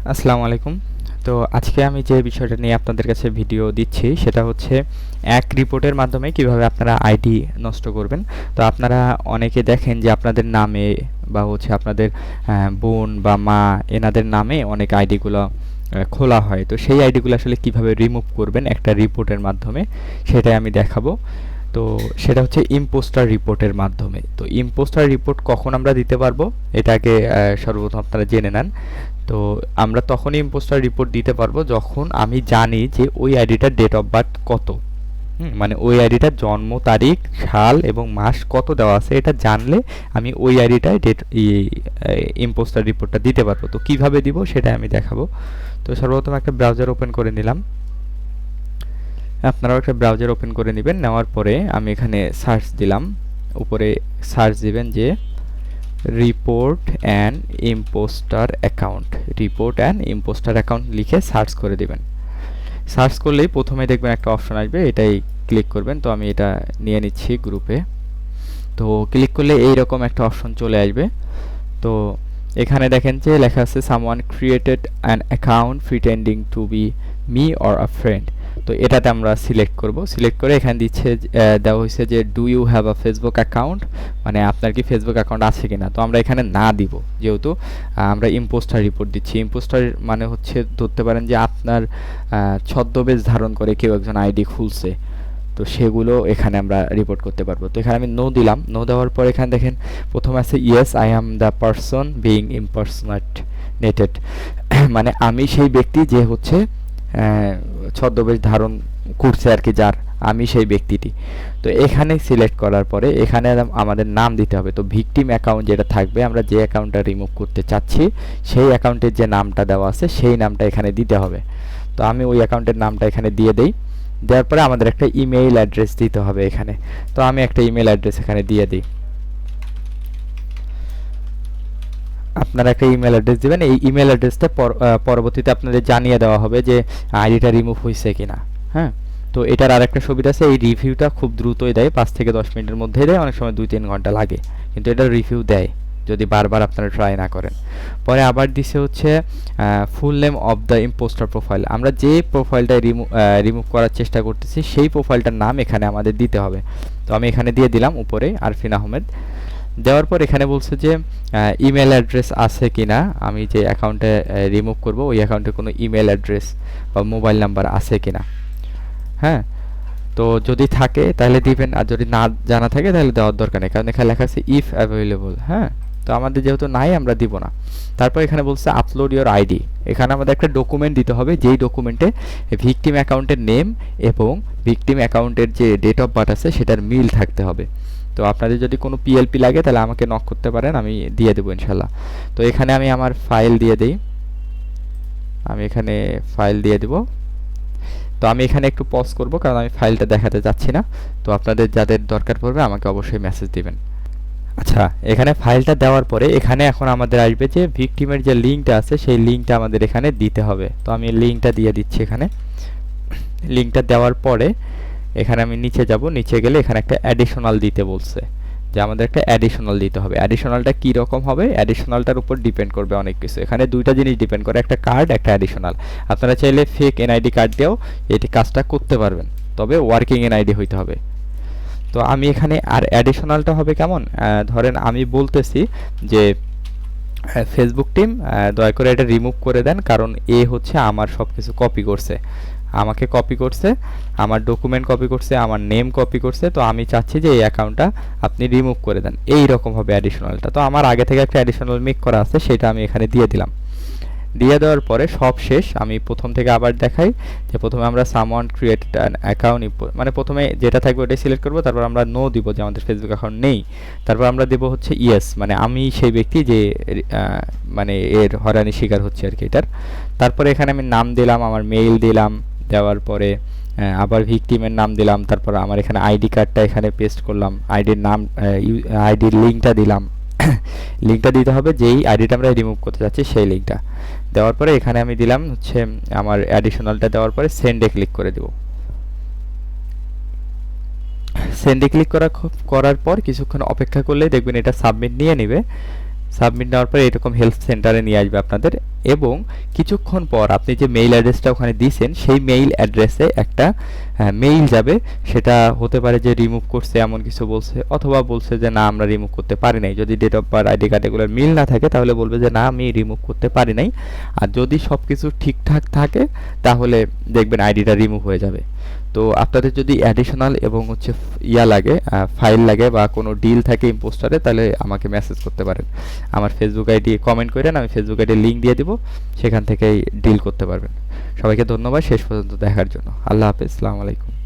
আসসালামু আলাইকুম। তো আজকে আমি যে বিষয়টা নিয়ে আপনাদের কাছে ভিডিও দিচ্ছি সেটা হচ্ছে এক রিপোর্টের মাধ্যমে কিভাবে আপনারা আইডি নষ্ট করবেন। তো আপনারা অনেকে দেখেন যে আপনাদের নামে বা হচ্ছে আপনাদের বোন বা মা এনাদের নামে অনেক আইডিগুলো খোলা হয়। তো সেই আইডিগুলো আসলে কিভাবে রিমুভ করবেন একটা রিপোর্টের মাধ্যমে সেটাই আমি দেখাবো। তো সেটা হচ্ছে ইম্পোস্টার রিপোর্টের মাধ্যমে। তো ইম্পোস্টার রিপোর্ট কখন আমরা দিতে পারবো এটাকে সর্বপ্রথম আপনারা জেনে নেন। তো আমরা তখনই ইম্পোস্টার রিপোর্ট দিতে পারবো যখন আমি জানি যে ওই আইডিটার ডেট অফ বার্থ কত। মানে ওই আইডিটার জন্ম তারিখ, সাল এবং মাস কত দেওয়া আছে এটা জানলে আমি ওই আইডিটায় ইম্পোস্টার রিপোর্টটা দিতে পারবো। তো কিভাবে দিব সেটা আমি দেখাবো। তো সর্বপ্রথম একটা ব্রাউজার ওপেন করে নিলাম। আপনারাও একটা ব্রাউজার ওপেন করে নেবেন। নেওয়ার পরে আমি এখানে সার্চ দিলাম। উপরে সার্চ দিবেন যে report and impostor account. Report and impostor account লিখে সার্চ করে দিবেন। সার্চ করলেই প্রথমে দেখবেন একটা অপশন আসবে, এটাই ক্লিক করবেন। তো আমি এটা নিয়ে নিচ্ছি গ্রুপে। তো ক্লিক করলে এইরকম একটা অপশন চলে আসবে। তো এখানে দেখেন যে লেখা আছে someone created an account pretending two B me or a friend. তো এটাতে আমরা সিলেক্ট করব। সিলেক্ট করে এখানে দিচ্ছে দেওয়া হয়েছে যে do you have a Facebook account, মানে আপনার কি ফেসবুক অ্যাকাউন্ট আছে কিনা। তো আমরা এখানে না দিব, যেহেতু আমরা ইম্পোস্টার রিপোর্ট দিচ্ছি। ইম্পোস্টার মানে হচ্ছে ধরতে পারেন যে আপনার ছদ্মবেশ ধারণ করে কেউ একজন আইডি খুলছে, তো সেগুলো এখানে আমরা রিপোর্ট করতে পারবো। তো এখানে আমি নো দিলাম। নো দেওয়ার পর এখানে দেখেন প্রথমে আছে yes I am the person being impersonated, মানে আমি সেই ব্যক্তি যে হচ্ছে ছদ্মবেশ ধারণ করছে আর কি, যার আমি সেই ব্যক্তিটি। তো এখানে সিলেক্ট করার পরে এখানে আমাদের নাম দিতে হবে। তো ভিকটিম অ্যাকাউন্ট যেটা থাকবে, আমরা যে অ্যাকাউন্টটা রিমুভ করতে চাচ্ছি সেই অ্যাকাউন্টের যে নামটা দেওয়া আছে সেই নামটা এখানে দিতে হবে। তো আমি ওই অ্যাকাউন্টের নামটা এখানে দিয়ে দেই। দেওয়ার পরে আমাদের একটা ইমেইল অ্যাড্রেস দিতে হবে এখানে। তো আমি একটা ইমেল অ্যাড্রেস এখানে দিয়ে দিই। আপনারা একটা ইমেল অ্যাড্রেস দিবেন। এই ইমেল অ্যাড্রেসটা পরবর্তীতে আপনাদের জানিয়ে দেওয়া হবে যে আইডিটা রিমুভ হয়েছে কিনা। হ্যাঁ, তো এটার আরেকটা সুবিধা আছে, এই রিভিউটা খুব দ্রুতই দেয়, 5 থেকে 10 মিনিটের মধ্যেই দেয়, অনেক সময় 2-3 ঘন্টা লাগে, কিন্তু এটার রিভিউ দেয় যদি বারবার আপনারা ট্রাই না করেন। পরে আবার দিছে হচ্ছে full name of the impostor profile. আমরা যে প্রোফাইলটা রিমুভ করার চেষ্টা করতেছি সেই প্রোফাইলটার নাম এখানে আমাদের দিতে হবে। তো আমি এখানে দিয়ে দিলাম উপরে আরফিন আহমেদ। দেওয়ার পর এখানে বলছে যে ইমেল অ্যাড্রেস আছে কিনা, আমি যে অ্যাকাউন্টে রিমুভ করব ওই অ্যাকাউন্টে কোনো ইমেল অ্যাড্রেস বা মোবাইল নাম্বার আছে কিনা। হ্যাঁ, তো যদি থাকে তাহলে দিবেন, আর যদি না জানা থাকে তাহলে দেওয়ার দরকার নেই, কারণ এখানে লেখা আছে ইফ অ্যাভেলেবল। হ্যাঁ, তো আমাদের যেহেতু নাই আমরা দিব না। তারপর এখানে বলছে আপলোড ইওর আইডি। এখানে আমাদের একটা ডকুমেন্ট দিতে হবে, যেই ডকুমেন্টে ভিকটিম অ্যাকাউন্টের নেম এবং ভিকটিম অ্যাকাউন্টের যে ডেট অফ বার্থ আছে সেটার মিল থাকতে হবে। তো আপনাদের যদি কোনো পিএলপি লাগে তাহলে আমাকে নক করতে পারেন, আমি দিয়ে দেবো ইনশাল্লাহ। তো এখানে আমি আমার ফাইল দিয়ে দিই। আমি এখানে ফাইল দিয়ে দেবো। তো আমি এখানে একটু পজ করব কারণ আমি ফাইলটা দেখাতে যাচ্ছি না। তো আপনাদের যাদের দরকার পড়বে আমাকে অবশ্যই মেসেজ দিবেন। আচ্ছা, এখানে ফাইলটা দেওয়ার পরে এখানে এখন আমাদের আসবে যে ভিকটিমের যে লিঙ্কটা আছে সেই লিঙ্কটা আমাদের এখানে দিতে হবে। তো আমি লিঙ্কটা দিয়ে দিচ্ছি এখানে। লিঙ্কটা দেওয়ার পরে এখানে আমি নিচে যাব। নিচে গেলে এখানে একটা অ্যাডিশনাল দিতে বলছে, যে আমাদের একটা অ্যাডিশনাল দিতে হবে। অ্যাডিশনালটা কী রকম হবে, অ্যাডিশনালটার উপর ডিপেন্ড করবে অনেক কিছু। এখানে দুইটা জিনিস ডিপেন্ড করে, একটা কার্ড, একটা অ্যাডিশনাল। আপনারা চাইলে ফেক এনআইডি কার্ড দিয়েও এটি কাজটা করতে পারবেন, তবে ওয়ার্কিং এনআইডি হইতে হবে। তো আমি এখানে আর অ্যাডিশনালটা হবে কেমন, ধরেন আমি বলতেছি যে ফেসবুক টিম দয়া করে এটা রিমুভ করে দেন, কারণ এ হচ্ছে আমার সব কিছু কপি করছে, আমাকে কপি করছে, আমার ডকুমেন্ট কপি করছে, আমার নেম কপি করছে। তো আমি চাচ্ছি যে এই অ্যাকাউন্টটা আপনি রিমুভ করে দেন। এই রকম হবে অ্যাডিশনালটা। তো আমার আগে থেকে একটা অ্যাডিশনাল মেক করা আছে, সেটা আমি এখানে দিয়ে দিলাম। দিয়ে দেওয়ার পরে সব শেষ। আমি প্রথম থেকে আবার দেখাই যে প্রথমে আমরা সামওয়ান ক্রিয়েটেড অ্যান অ্যাকাউন্ট, মানে প্রথমে যেটা থাকবে ওটাই সিলেক্ট করব। তারপর আমরা নো দিব যে আমাদের ফেসবুক অ্যাকাউন্ট নেই। তারপর আমরা দেব হচ্ছে ইয়েস, মানে আমি সেই ব্যক্তি যে মানে এর হয়রানির শিকার হচ্ছে আর কি এটার। তারপরে এখানে আমি নাম দিলাম, আমার মেইল দিলাম। দেওয়ার পরে আবার ভিকটিমের নাম দিলাম। তারপর আমার এখানে আইডি কার্ডটা এখানে পেস্ট করলাম, আইডির নাম, আইডির লিঙ্কটা দিলাম। লিঙ্কটা দিতে হবে যেই আইডিটা আমরা রিমুভ করতে যাচ্ছি সেই লিঙ্কটা। দেওয়ার পরে এখানে আমি দিলাম হচ্ছে আমার অ্যাডিশনালটা। দেওয়ার পরে সেন্ডে ক্লিক করে দেব। সেন্ডে ক্লিক করার পর কিছুক্ষণ অপেক্ষা করলেই দেখবেন এটা সাবমিট নিয়ে নেবে। সাবমিট নেওয়ার পরে এরকম হেল্প সেন্টারে নিয়ে আসবে আপনাদের। এবং কিছুক্ষণ পর আপনি যে মেইল অ্যাড্রেসটা ওখানে দিয়েছেন সেই মেইল অ্যাড্রেসে একটা মেইল যাবে। সেটা হতে পারে যে রিমুভ করছে এমন কিছু বলছে, অথবা বলছে যে না আমরা রিমুভ করতে পারি নাই। যদি date of birth, ID card এগুলোর মিল না থাকে তাহলে বলবে যে না আমি রিমুভ করতে পারি নাই। আর যদি সব কিছু ঠিকঠাক থাকে তাহলে দেখবেন আইডিটা রিমুভ হয়ে যাবে। তো আপনাদের যদি অ্যাডিশনাল এবং হচ্ছে ইয়া লাগে, ফাইল লাগে বা কোনো ডিল থাকে ইম্পোস্টারে, তাহলে আমাকে মেসেজ করতে পারেন। আমার ফেসবুক আইডি কমেন্ট করেন, আমি ফেসবুক আইডির লিঙ্ক দিয়ে দিব, সেখান থেকেই ডিল করতে পারবেন। সবাইকে ধন্যবাদ শেষ পর্যন্ত দেখার জন্য। আল্লাহ হাফেজ, আসসালামু আলাইকুম।